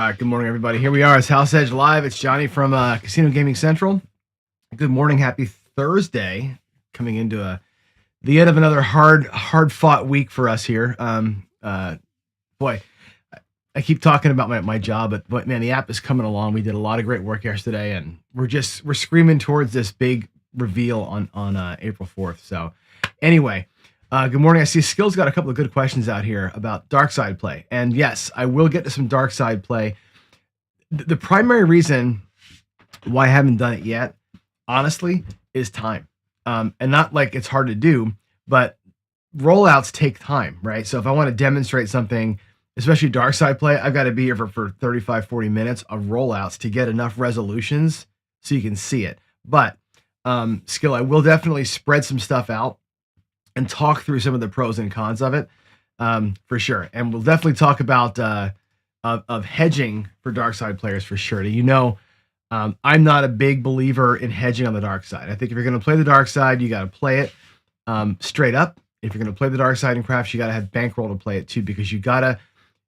All right, good morning, everybody. Here we are. It's House Edge Live. It's Johnny from Casino Gaming Central. Good morning. Happy Thursday. Coming into the end of another hard-fought week for us here. Boy, I keep talking about my job, but man, the app is coming along. We did a lot of great work yesterday, and we're screaming towards this big reveal on April 4th. So, anyway. Good morning. I see Skill's got a couple of good questions out here about dark side play. And yes, I will get to some dark side play. The primary reason why I haven't done it yet, honestly, is time. And not like it's hard to do, but rollouts take time, right? So if I want to demonstrate something, especially dark side play, I've got to be here for 35, 40 minutes of rollouts to get enough resolutions so you can see it. But Skill, I will definitely spread some stuff out and talk through some of the pros and cons of it, for sure. And we'll definitely talk about of hedging for dark side players for sure. You know, I'm not a big believer in hedging on the dark side. I think if you're going to play the dark side, you got to play it straight up. If you're going to play the dark side in craps, you got to have bankroll to play it too, because you gotta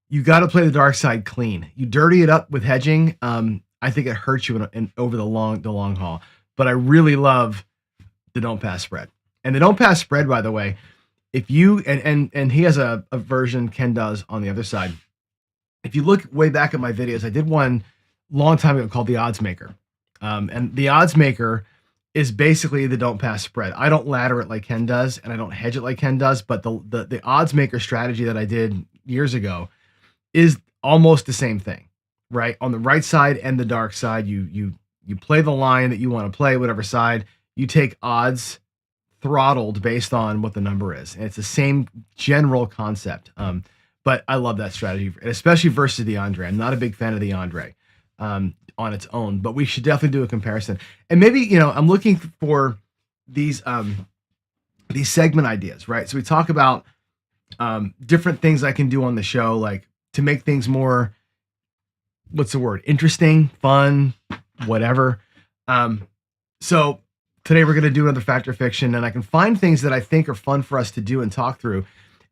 play the dark side clean. You dirty it up with hedging, I think it hurts you over the long haul. But I really love the don't pass spread. And the don't pass spread, by the way, if you and he has a version, Ken does on the other side. If you look way back at my videos, I did one long time ago called the odds maker. And the odds maker is basically the don't pass spread. I don't ladder it like Ken does, and I don't hedge it like Ken does, but the odds maker strategy that I did years ago is almost the same thing, right? On the right side and the dark side, you play the line that you want to play, whatever side. You take odds throttled based on what the number is. And it's the same general concept. But I love that strategy, especially versus the Andre. I'm not a big fan of the Andre on its own, but we should definitely do a comparison. And maybe, you know, I'm looking for these segment ideas, right? So we talk about different things I can do on the show, like to make things more, what's the word? Interesting, fun, whatever. So today we're going to do another Fact or Fiction, and I can find things that I think are fun for us to do and talk through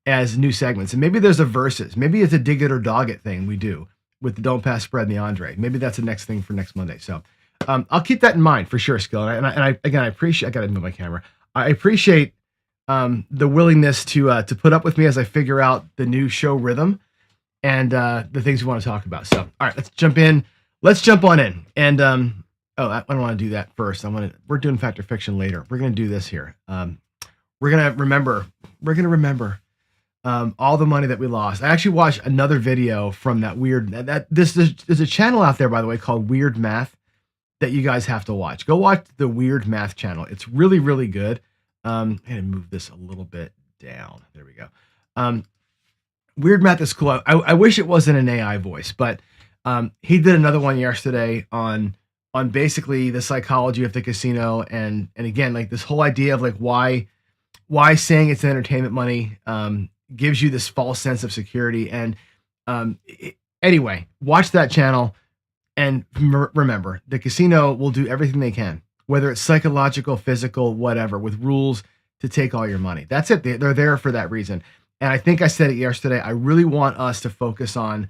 as new segments. And maybe there's a versus. Maybe it's a dig it or dog it thing we do with the don't pass spread and the Andre. Maybe that's the next thing for next Monday. So I'll keep that in mind for sure, Skill. And I appreciate, I got to move my camera. I appreciate the willingness to put up with me as I figure out the new show rhythm and the things we want to talk about. So, all right, let's jump in. Let's jump on in. And I don't want to do that first. We're doing Fact or Fiction later. We're going to do this here. We're going to remember all the money that we lost. I actually watched another video from that weird, there's a channel out there, by the way, called Weird Math that you guys have to watch. Go watch the Weird Math channel. It's really, really good. I'm going to move this a little bit down. There we go. Weird Math is cool. I wish it wasn't an AI voice, but he did another one yesterday on basically the psychology of the casino, and again, like this whole idea of like why saying it's entertainment money gives you this false sense of security. And anyway, watch that channel and remember, the casino will do everything they can, whether it's psychological, physical, whatever, with rules to take all your money. That's it. They're there for that reason. And I think I said it yesterday. I really want us to focus on,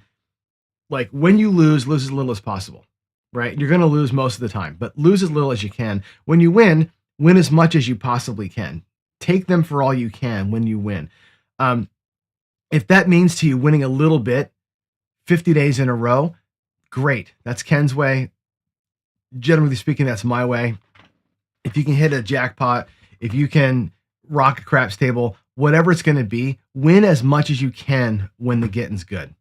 like, when you lose as little as possible. Right? You're going to lose most of the time, but lose as little as you can. When you win as much as you possibly can. Take them for all you can when you win. If that means to you winning a little bit, 50 days in a row, great. That's Ken's way. Generally speaking, that's my way. If you can hit a jackpot, if you can rock a craps table, whatever it's going to be, win as much as you can when the getting's good.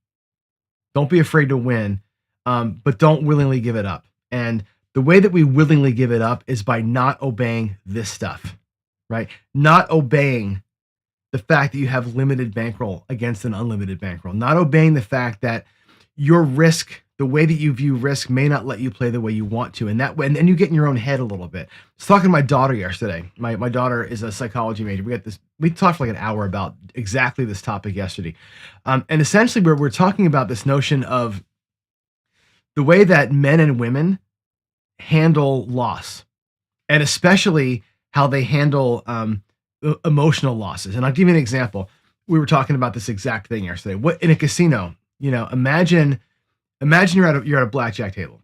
Don't be afraid to win. But don't willingly give it up. And the way that we willingly give it up is by not obeying this stuff, right? Not obeying the fact that you have limited bankroll against an unlimited bankroll. Not obeying the fact that your risk, the way that you view risk, may not let you play the way you want to. And that way, and then you get in your own head a little bit. I was talking to my daughter yesterday. My daughter is a psychology major. We talked for like an hour about exactly this topic yesterday. And essentially we're talking about this notion of the way that men and women handle loss, and especially how they handle emotional losses. And I'll give you an example. We were talking about this exact thing yesterday. What in a casino, you know, imagine Imagine you're at a blackjack table,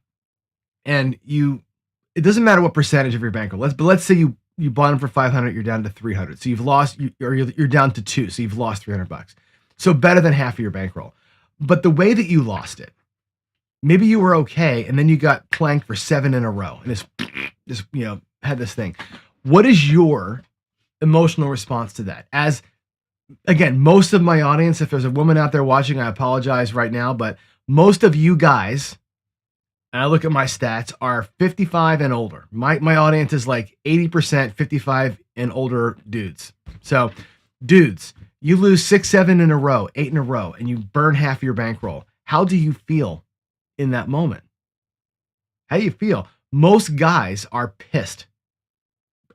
and it doesn't matter what percentage of your bankroll. Let's say you bought them for 500, you're down to 300. So you've lost, you're down to 2, so you've lost $300. So better than half of your bankroll. But the way that you lost it, maybe you were okay, and then you got clanked for 7 in a row, and just had this thing. What is your emotional response to that? As again, most of my audience, if there's a woman out there watching, I apologize right now, but most of you guys, and I look at my stats, are 55 and older. My audience is like 80% 55 and older dudes. So, dudes, you lose 6, 7 in a row, 8 in a row, and you burn half your bankroll. How do you feel in that moment? How do you feel? Most guys are pissed.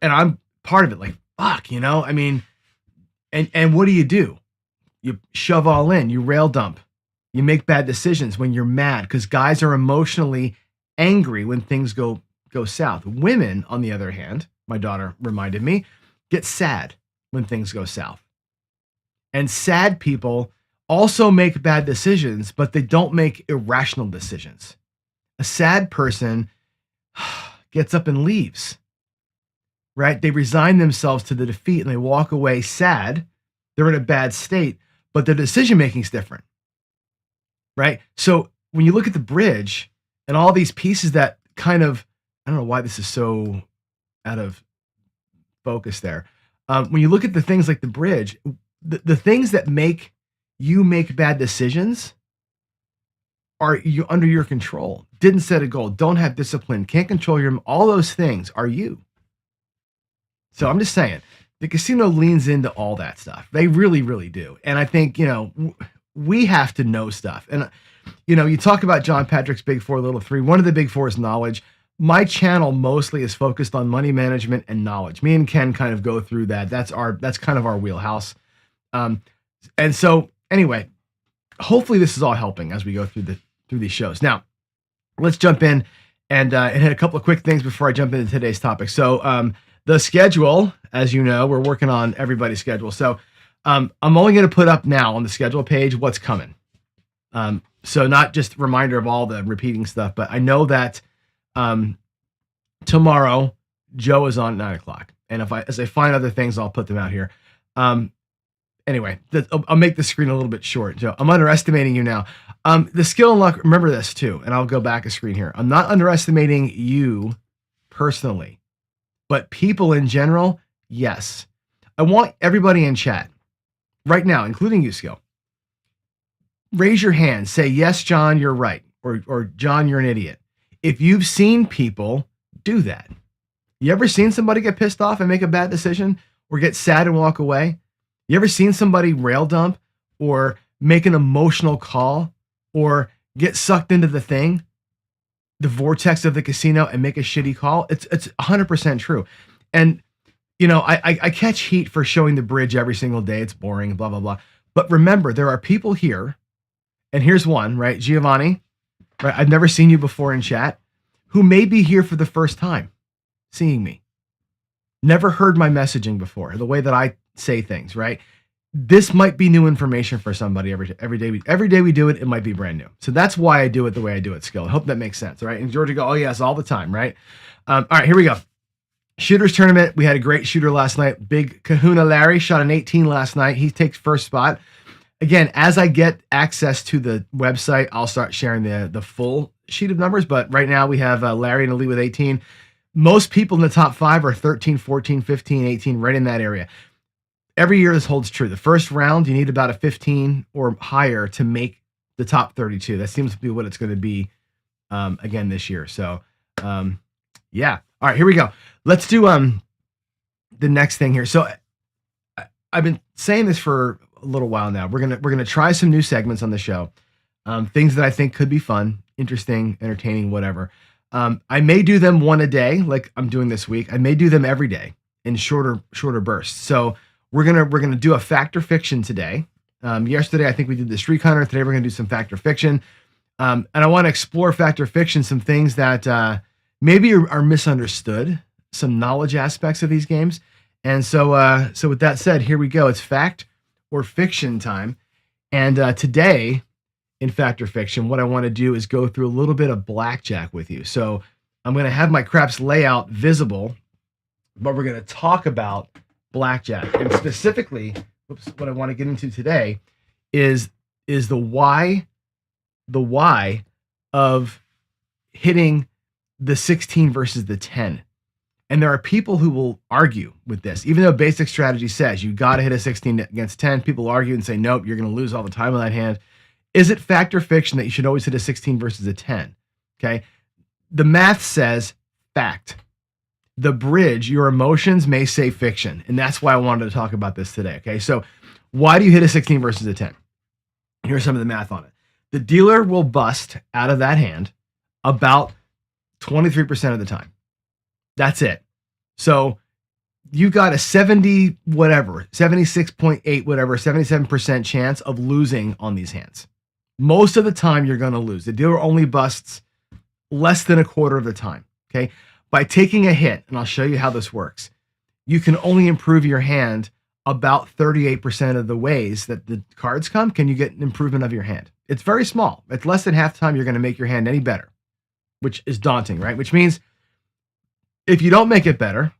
And I'm part of it, like, fuck, I mean, and what do? You shove all in, you rail dump. You make bad decisions when you're mad, because guys are emotionally angry when things go south. Women, on the other hand, my daughter reminded me, get sad when things go south. And sad people also make bad decisions, but they don't make irrational decisions. A sad person gets up and leaves, right? They resign themselves to the defeat and they walk away sad. They're in a bad state, but their decision-making is different. Right? So when you look at the bridge and all these pieces that kind of, I don't know why this is so out of focus there. When you look at the things like the bridge, the things that make you make bad decisions are you under your control. Didn't set a goal, don't have discipline, can't control all those things are you. So I'm just saying, the casino leans into all that stuff. They really, really do. And I think, we have to know stuff. And, you talk about John Patrick's Big Four, Little Three. One of the Big Four is knowledge. My channel mostly is focused on money management and knowledge. Me and Ken kind of go through that. That's kind of our wheelhouse. And so anyway, hopefully this is all helping as we go through these shows. Now, let's jump in and hit a couple of quick things before I jump into today's topic. So the schedule, as you know, we're working on everybody's schedule. So I'm only going to put up now on the schedule page what's coming. So not just a reminder of all the repeating stuff, but I know that tomorrow Joe is on at 9 o'clock. And as I find other things, I'll put them out here. Anyway, I'll make the screen a little bit short. Joe, I'm underestimating you now. The skill and luck, remember this too, and I'll go back a screen here. I'm not underestimating you personally, but people in general, yes. I want everybody in chat right now, including you, Skill. Raise your hand. Say, yes, John, you're right. Or John, you're an idiot. If you've seen people do that. You ever seen somebody get pissed off and make a bad decision or get sad and walk away? You ever seen somebody rail dump or make an emotional call or get sucked into the vortex of the casino and make a shitty call? It's 100% true. And I catch heat for showing the bridge every single day. It's boring, blah, blah, blah. But remember, there are people here, and here's one, right? Giovanni, right? I've never seen you before in chat, who may be here for the first time seeing me. Never heard my messaging before, the way that I say things, right? This might be new information for somebody every day we do it. It might be brand new. So that's why I do it the way I do it, Skill. I hope that makes sense, right? And Georgia go, oh yes, all the time, right? All right, here we go. Shooters tournament. We had a great shooter last night. Big Kahuna Larry shot an 18 last night. He takes first spot. Again, as I get access to the website, I'll start sharing the full sheet of numbers. But right now we have Larry in the lead with 18. Most people in the top 5 are 13, 14, 15, 18, right in that area. Every year this holds true. The first round, you need about a 15 or higher to make the top 32. That seems to be what it's going to be again this year. So, yeah. All right, here we go. Let's do the next thing here. So I've been saying this for a little while now. We're gonna try some new segments on the show. Things that I think could be fun, interesting, entertaining, whatever. I may do them one a day, like I'm doing this week. I may do them every day in shorter bursts. So we're gonna do a fact or fiction today. Yesterday I think we did the Streak Hunter. Today we're gonna do some fact or fiction. And I want to explore fact or fiction, some things that maybe are misunderstood, some knowledge aspects of these games. And so with that said, here we go. It's fact or fiction time. And today in Fact or Fiction, what I want to do is go through a little bit of blackjack with you. So I'm going to have my craps layout visible, but we're going to talk about blackjack. And specifically, what I want to get into today is the why of hitting the 16 versus the 10. And there are people who will argue with this, even though basic strategy says you got to hit a 16 against 10. People argue and say, nope, you're going to lose all the time on that hand. Is it fact or fiction that you should always hit a 16 versus a 10? Okay. The math says fact. The bridge, your emotions may say fiction. And that's why I wanted to talk about this today. Okay. So why do you hit a 16 versus a 10? Here's some of the math on it. The dealer will bust out of that hand about 23% of the time. That's it. So you got a 70 whatever, 76.8 whatever, 77% chance of losing on these hands. Most of the time you're going to lose. The dealer only busts less than a quarter of the time. Okay. By taking a hit, and I'll show you how this works, you can only improve your hand about 38% of the ways that the cards come. Can you get an improvement of your hand? It's very small. It's less than half the time you're going to make your hand any better, which is daunting, right? Which means if you don't make it better,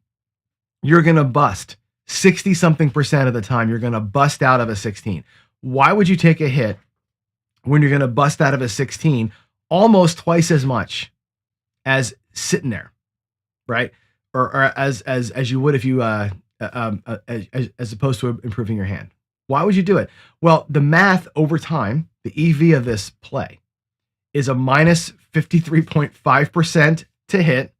you're going to bust 60 something percent of the time. You're going to bust out of a 16. Why would you take a hit when you're going to bust out of a 16 almost twice as much as sitting there, right? Or as you would if you as opposed to improving your hand. Why would you do it? Well, the math over time, the EV of this play is a minus 53.5% to hit,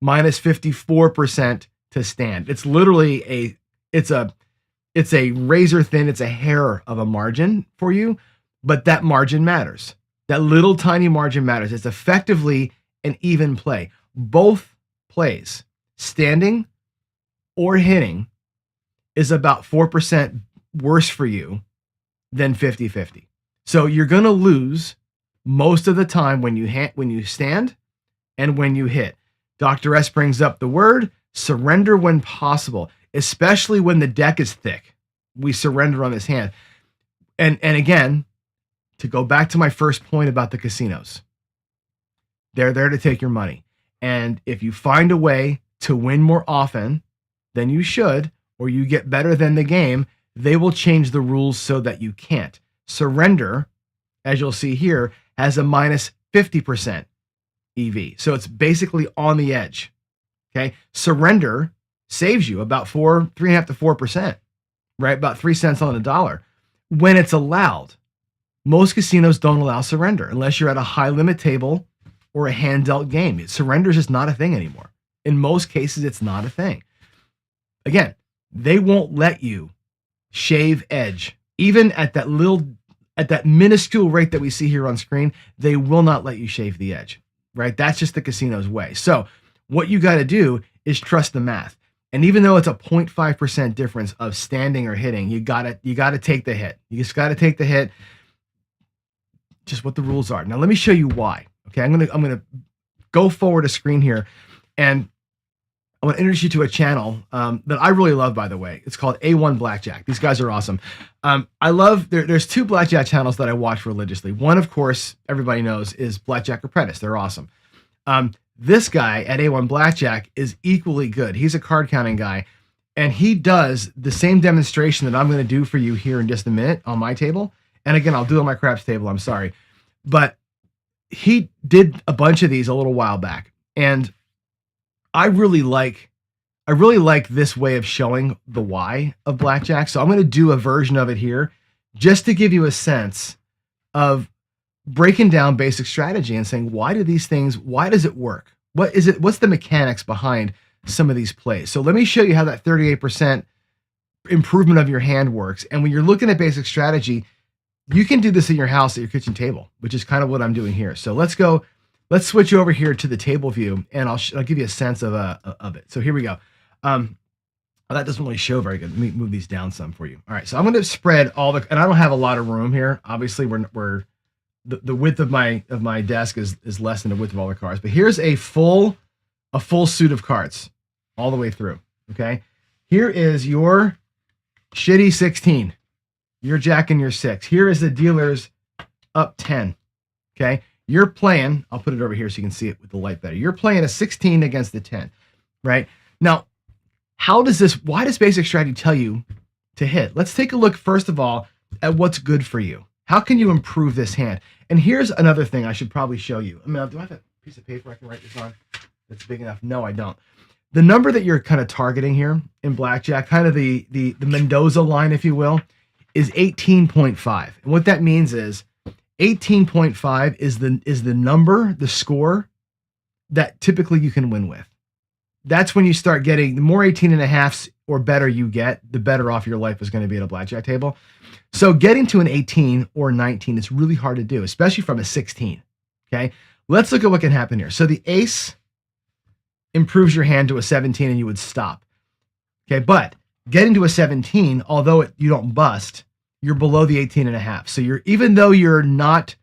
minus 54% to stand. It's literally it's a razor thin, it's a hair of a margin for you, but that margin matters. That little tiny margin matters. It's effectively an even play. Both plays, standing or hitting, is about 4% worse for you than 50-50. So you're going to lose most of the time when you stand and when you hit. Dr. S brings up the word surrender when possible, especially when the deck is thick. We surrender on this hand. And again, to go back to my first point about the casinos, they're there to take your money. And if you find a way to win more often than you should, or you get better than the game, they will change the rules so that you can't. Surrender, as you'll see here, has a minus 50% EV. So it's basically on the edge. Okay. Surrender saves you about 3.5 to 4%, right? About 3 cents on the dollar when it's allowed. Most casinos don't allow surrender unless you're at a high limit table or a hand dealt game. Surrender is just not a thing anymore. In most cases, it's not a thing. Again, they won't let you shave edge. Even at that minuscule rate that we see here on screen, they will not let you shave the edge, right? That's just the casino's way. So what you got to do is trust the math. And even though it's a 0.5% difference of standing or hitting, you got to take the hit. You just got to take the hit. Just what the rules are. Now let me show you why. Okay, I'm gonna go forward a screen here, and I want to introduce you to a channel that I really love, by the way. It's called A1 Blackjack. These guys are awesome. I love, there's two blackjack channels that I watch religiously. One, of course, everybody knows is Blackjack Apprentice. They're awesome. This guy at A1 Blackjack is equally good. He's a card counting guy, and he does the same demonstration that I'm going to do for you here in just a minute on my table. And again, I'll do it on my craps table. I'm sorry. But he did a bunch of these a little while back. And I really like this way of showing the why of blackjack. So I'm going to do a version of it here just to give you a sense of breaking down basic strategy and saying, why does it work? What's the mechanics behind some of these plays? So let me show you how that 38% improvement of your hand works. And when you're looking at basic strategy, you can do this in your house at your kitchen table, which is kind of what I'm doing here. So let's switch over here to the table view, and I'll give you a sense of it. So here we go. That doesn't really show very good. Let me move these down some for you. All right, so I'm going to spread and I don't have a lot of room here. Obviously, the width of my desk is less than the width of all the cards. But here's a full suit of cards all the way through. Okay, here is your shitty 16. Your jack and your 6. Here is the dealer's up 10. Okay. You're playing, I'll put it over here so you can see it with the light better. You're playing a 16 against the 10, right? Now, why does basic strategy tell you to hit? Let's take a look, first of all, at what's good for you. How can you improve this hand? And here's another thing I should probably show you. I mean, do I have a piece of paper I can write this on that's big enough? No, I don't. The number that you're kind of targeting here in blackjack, kind of the Mendoza line, if you will, is 18.5. And what that means is 18.5 is the number, the score that typically you can win with. That's when you start getting, the more 18.5s or better you get, the better off your life is going to be at a blackjack table. So getting to an 18 or 19 is really hard to do, especially from a 16. Okay, let's look at what can happen here. So the ace improves your hand to a 17 and you would stop. Okay, but getting to a 17, although you don't bust, you're below the 18.5. So even though you're not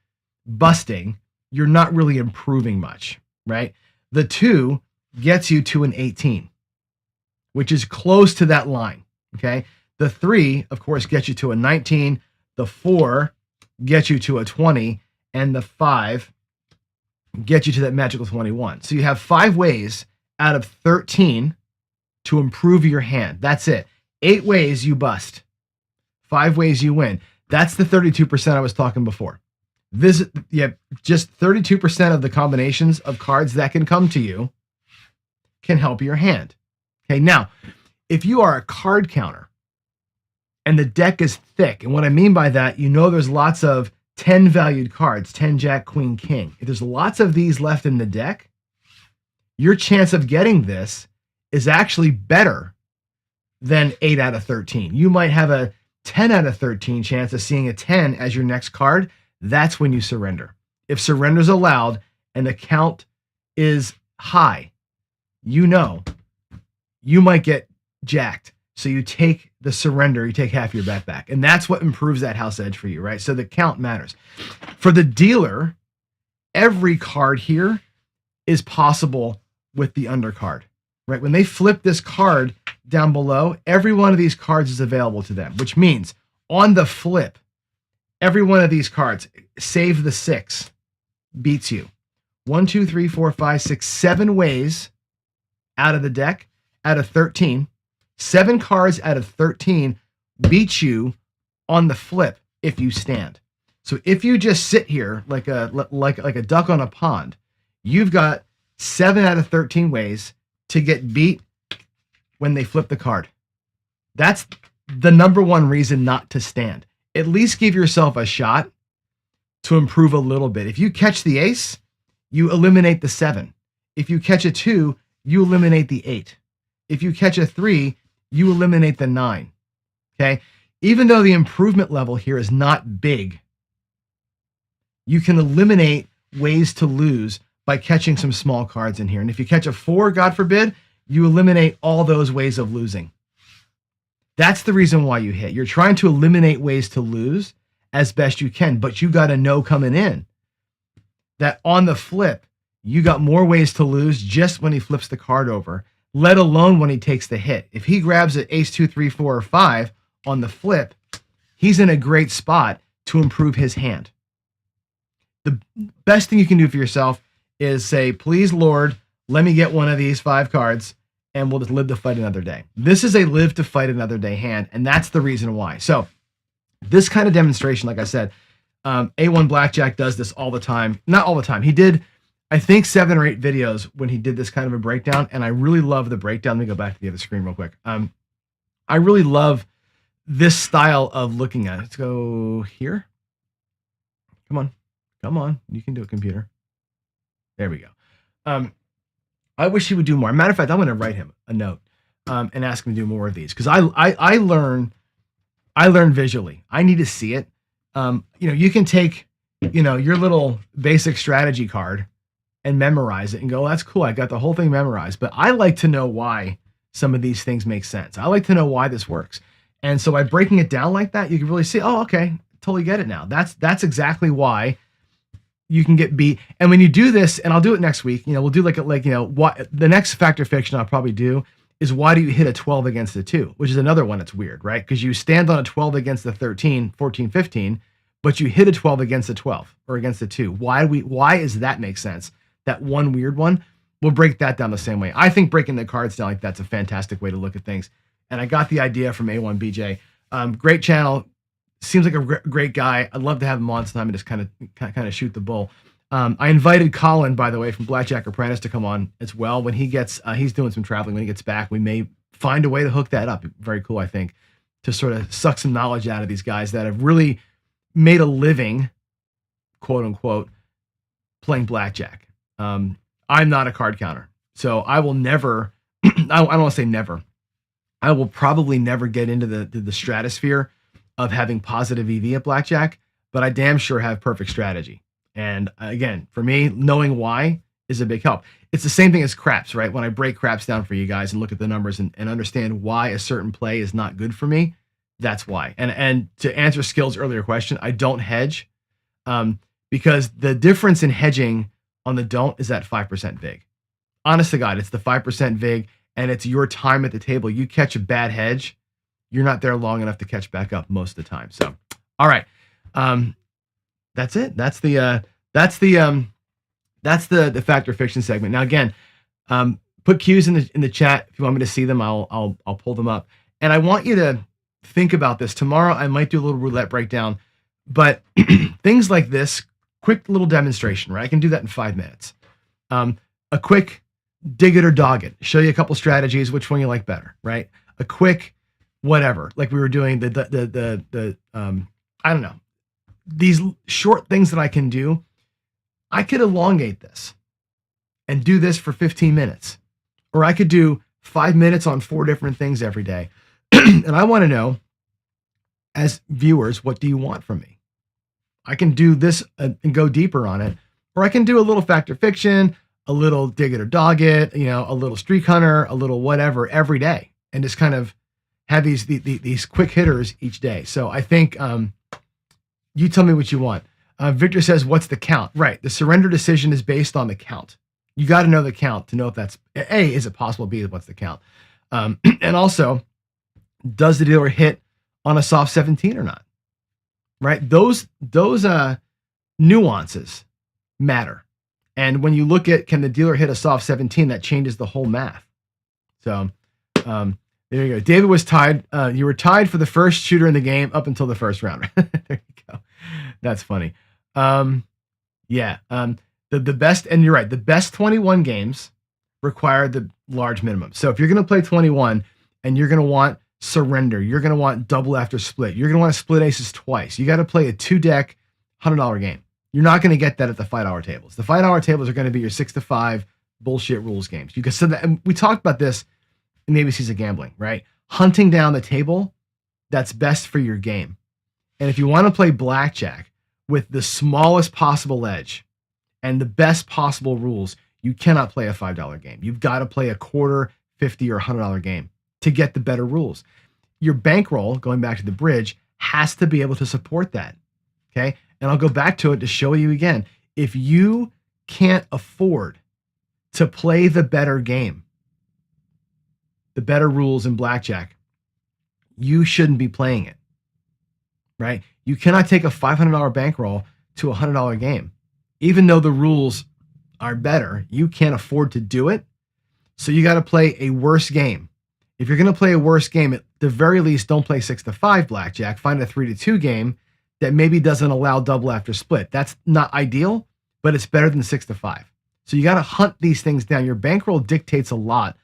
busting, you're not really improving much, right? The 2 gets you to an 18, which is close to that line, okay? The 3, of course, gets you to a 19. The 4 gets you to a 20. And the 5 gets you to that magical 21. So you have 5 ways out of 13 to improve your hand. That's it. 8 ways you bust. 5 ways you win. That's the 32% I was talking before. Just 32% of the combinations of cards that can come to you can help your hand. Okay, now, if you are a card counter and the deck is thick, and what I mean by that, there's lots of 10 valued cards, 10 Jack, Queen, King. If there's lots of these left in the deck, your chance of getting this is actually better than 8 out of 13. You might have a 10 out of 13 chance of seeing a 10 as your next card. That's when you surrender. If surrender's allowed and the count is high, you might get jacked. So you take the surrender, you take half your bet back. And that's what improves that house edge for you, right? So the count matters. For the dealer, every card here is possible with the undercard, right? When they flip this card down below, every one of these cards is available to them, which means on the flip, every one of these cards, save the 6, beats you. 1, 2, 3, 4, 5, 6, 7 ways out of the deck, out of 13. 7 cards out of 13 beat you on the flip if you stand. So if you just sit here like a duck on a pond, you've got 7 out of 13 ways to get beat when they flip the card. That's the number one reason not to stand. At least give yourself a shot to improve a little bit. If you catch the ace, you eliminate the 7. If you catch a 2, you eliminate the 8. If you catch a 3, you eliminate the 9. Okay? Even though the improvement level here is not big, you can eliminate ways to lose by catching some small cards in here. And if you catch a 4, God forbid, you eliminate all those ways of losing. That's the reason why you hit. You're trying to eliminate ways to lose as best you can, but you got to know coming in that on the flip, you got more ways to lose just when he flips the card over, let alone when he takes the hit. If he grabs an ace, 2, 3, 4, or 5 on the flip, he's in a great spot to improve his hand. The best thing you can do for yourself is say, please, Lord, let me get one of these 5 cards, and we'll just live to fight another day. This is a live to fight another day hand, and that's the reason why. So this kind of demonstration, like I said, A1 Blackjack does this all the time. Not all the time. He did, I think, 7 or 8 videos when he did this kind of a breakdown, and I really love the breakdown. Let me go back to the other screen real quick. I really love this style of looking at it. Let's go here. Come on. Come on. You can do it, computer. There we go. I wish he would do more. Matter of fact, I'm going to write him a note and ask him to do more of these because I learn visually. I need to see it. You can take, your little basic strategy card and memorize it and go, that's cool. I got the whole thing memorized, but I like to know why some of these things make sense. I like to know why this works. And so by breaking it down like that, you can really see, oh, okay, totally get it now. That's exactly why you can get beat. And when you do this, and I'll do it next week, we'll do what the next fact or fiction I'll probably do is why do you hit a 12 against the 2, which is another one that's weird, right? Because you stand on a 12 against the 13, 14, 15, but you hit a 12 against a 12 or against a 2. Why does that make sense? That one weird one. We'll break that down the same way. I think breaking the cards down like that's a fantastic way to look at things. And I got the idea from A1BJ. Great channel. Seems like a great guy. I'd love to have him on sometime and just kind of shoot the bull. I invited Colin, by the way, from Blackjack Apprentice to come on as well. When he gets, he's doing some traveling. When he gets back, we may find a way to hook that up. Very cool, I think, to sort of suck some knowledge out of these guys that have really made a living, quote unquote, playing blackjack. I'm not a card counter, so I will never, I don't want to say never. I will probably never get into the stratosphere of having positive EV at blackjack, but I damn sure have perfect strategy. And again, for me, knowing why is a big help. It's the same thing as craps, right? When I break craps down for you guys and look at the numbers and understand why a certain play is not good for me, that's why. And to answer Skill's earlier question, I don't hedge because the difference in hedging on the don't is that 5% vig. Honest to God, it's the 5% vig, and it's your time at the table. You catch a bad hedge, you're not there long enough to catch back up most of the time. So, all right, that's it. That's the fact or fiction segment. Now, again, put cues in the chat if you want me to see them. I'll pull them up, and I want you to think about this. Tomorrow, I might do a little roulette breakdown, but things like this, quick little demonstration, right? I can do that in 5 minutes. A quick dig it or dog it. Show you a couple strategies, which one you like better, right? A quick whatever, like we were doing I don't know, these short things that I can do. I could elongate this and do this for 15 minutes, or I could do 5 minutes on 4 different things every day. And I want to know, as viewers, what do you want from me? I can do this and go deeper on it, or I can do a little fact or fiction, a little dig it or dog it, a little streak hunter, a little whatever every day, and just kind of have these quick hitters each day. So I think you tell me what you want. Victor says, what's the count? Right. The surrender decision is based on the count. You got to know the count to know if that's A, is it possible? B, what's the count? And also, does the dealer hit on a soft 17 or not? Right. Those nuances matter. And when you look at, can the dealer hit a soft 17, that changes the whole math. So there you go. David was tied. You were tied for the first shooter in the game up until the first round. There you go. That's funny. The best, and you're right, the best 21 games require the large minimum. So if you're going to play 21 and you're going to want surrender, you're going to want double after split, you're going to want to split aces twice, you got to play a 2-deck $100 game. You're not going to get that at the $5 tables. The $5 tables are going to be your 6 to 5 bullshit rules games. You can say that, and we talked about this in the ABCs of gambling, right? Hunting down the table that's best for your game. And if you want to play blackjack with the smallest possible edge and the best possible rules, you cannot play a $5 game. You've got to play a quarter, $50 or $100 game to get the better rules. Your bankroll, going back to the bridge, has to be able to support that. Okay. And I'll go back to it to show you again. If you can't afford to play the better game, the better rules in blackjack, you shouldn't be playing it, right? You cannot take a $500 bankroll to a $100 game. Even though the rules are better, you can't afford to do it. So you got to play a worse game. If you're going to play a worse game, at the very least, don't play 6 to 5 blackjack. Find a 3 to 2 game that maybe doesn't allow double after split. That's not ideal, but it's better than 6 to 5. So you got to hunt these things down. Your bankroll dictates a lot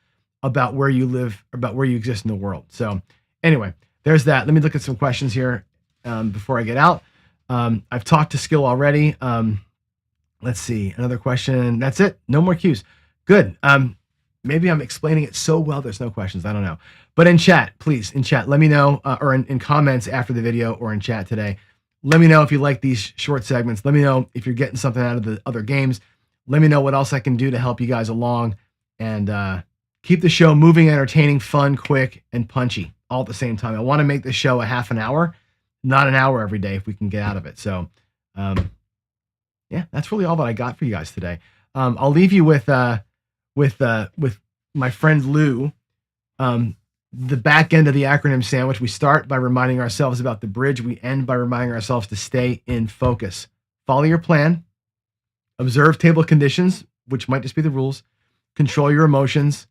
about where you live, about where you exist in the world. So anyway, there's that. Let me look at some questions here before I get out. I've talked to Skill already. Let's see, another question. That's it. No more cues. Good. Maybe I'm explaining it so well there's no questions. I don't know. But in chat, please, in chat, let me know, or in comments after the video or in chat today, let me know if you like these short segments. Let me know if you're getting something out of the other games. Let me know what else I can do to help you guys along, and keep the show moving, entertaining, fun, quick, and punchy all at the same time. I want to make the show a half an hour, not an hour every day if we can get out of it. So, yeah, that's really all that I got for you guys today. I'll leave you with my friend Lou. the back end of the acronym sandwich. We start by reminding ourselves about the bridge. We end by reminding ourselves to stay in focus. Follow your plan. Observe table conditions, which might just be the rules. Control your emotions,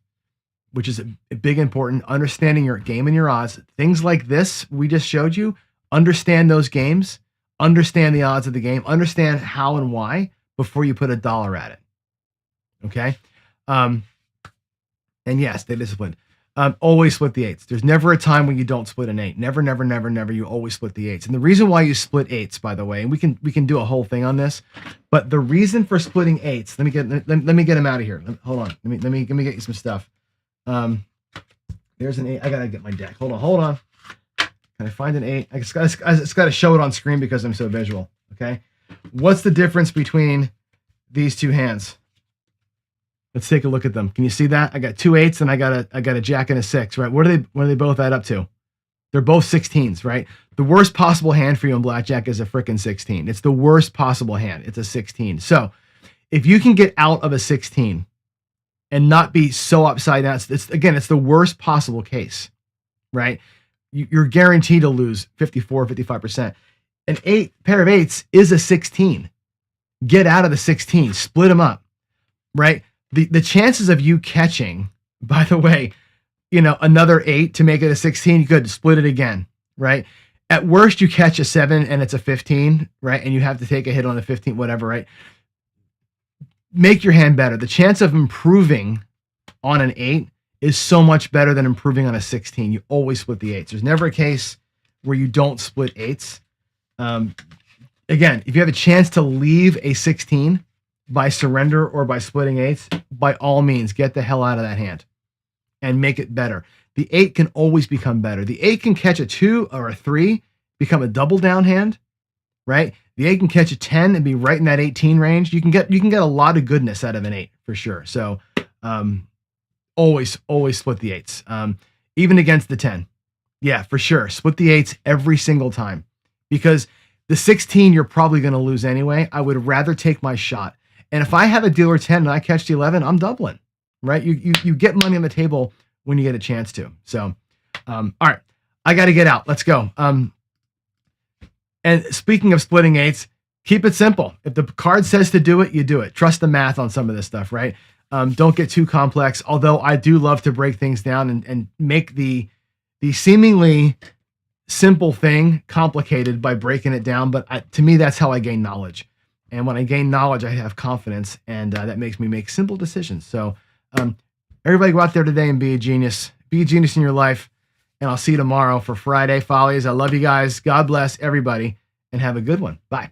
which is a big important. Understanding your game and your odds. Things like this we just showed you. Understand those games. Understand the odds of the game. Understand how and why before you put $1 at it. Okay? And yes, stay disciplined. Always split the eights. There's never a time when you don't split an eight. Never, never, never, never. You always split the eights. And the reason why you split eights, by the way, and we can do a whole thing on this, but the reason for splitting eights, let me get them out of here. Hold on. Let me get you some stuff. There's an eight. I gotta get my deck. Hold on. Can I find an eight? I just gotta show it on screen because I'm so visual. Okay. What's the difference between these two hands? Let's take a look at them. Can you see that? I got 2 8s and I got a jack and a 6, right? What do they both add up to? They're both 16s, right? The worst possible hand for you in blackjack is a frickin' 16. It's the worst possible hand. It's a 16. So if you can get out of a 16 and not be so upside down, it's the worst possible case, right? You're guaranteed to lose 54, 55%. An pair of 8s is a 16. Get out of the 16, split them up, right? The chances of you catching, by the way, another 8 to make it a 16, you could split it again, right? At worst, you catch a 7 and it's a 15, right? And you have to take a hit on the 15, whatever, right? Make your hand better. The chance of improving on an 8 is so much better than improving on a 16. You always split the 8s. There's never a case where you don't split 8s. Again, if you have a chance to leave a 16 by surrender or by splitting 8s, by all means, get the hell out of that hand and make it better. The 8 can always become better. The 8 can catch a 2 or a 3, become a double down hand, right? The 8 can catch a 10 and be right in that 18 range. You can get a lot of goodness out of an 8 for sure. So always split the 8s, even against the 10. Yeah, for sure. Split the 8s every single time because the 16 you're probably going to lose anyway. I would rather take my shot. And if I have a dealer 10 and I catch the 11, I'm doubling, right? You get money on the table when you get a chance to. So, all right, I got to get out. Let's go. And speaking of splitting 8s, keep it simple. If the card says to do it, you do it. Trust the math on some of this stuff, right? Don't get too complex. Although I do love to break things down and make the seemingly simple thing complicated by breaking it down. But to me, that's how I gain knowledge. And when I gain knowledge, I have confidence, and that makes me make simple decisions. So everybody go out there today and be a genius. Be a genius in your life. And I'll see you tomorrow for Friday Follies. I love you guys. God bless everybody, and have a good one. Bye.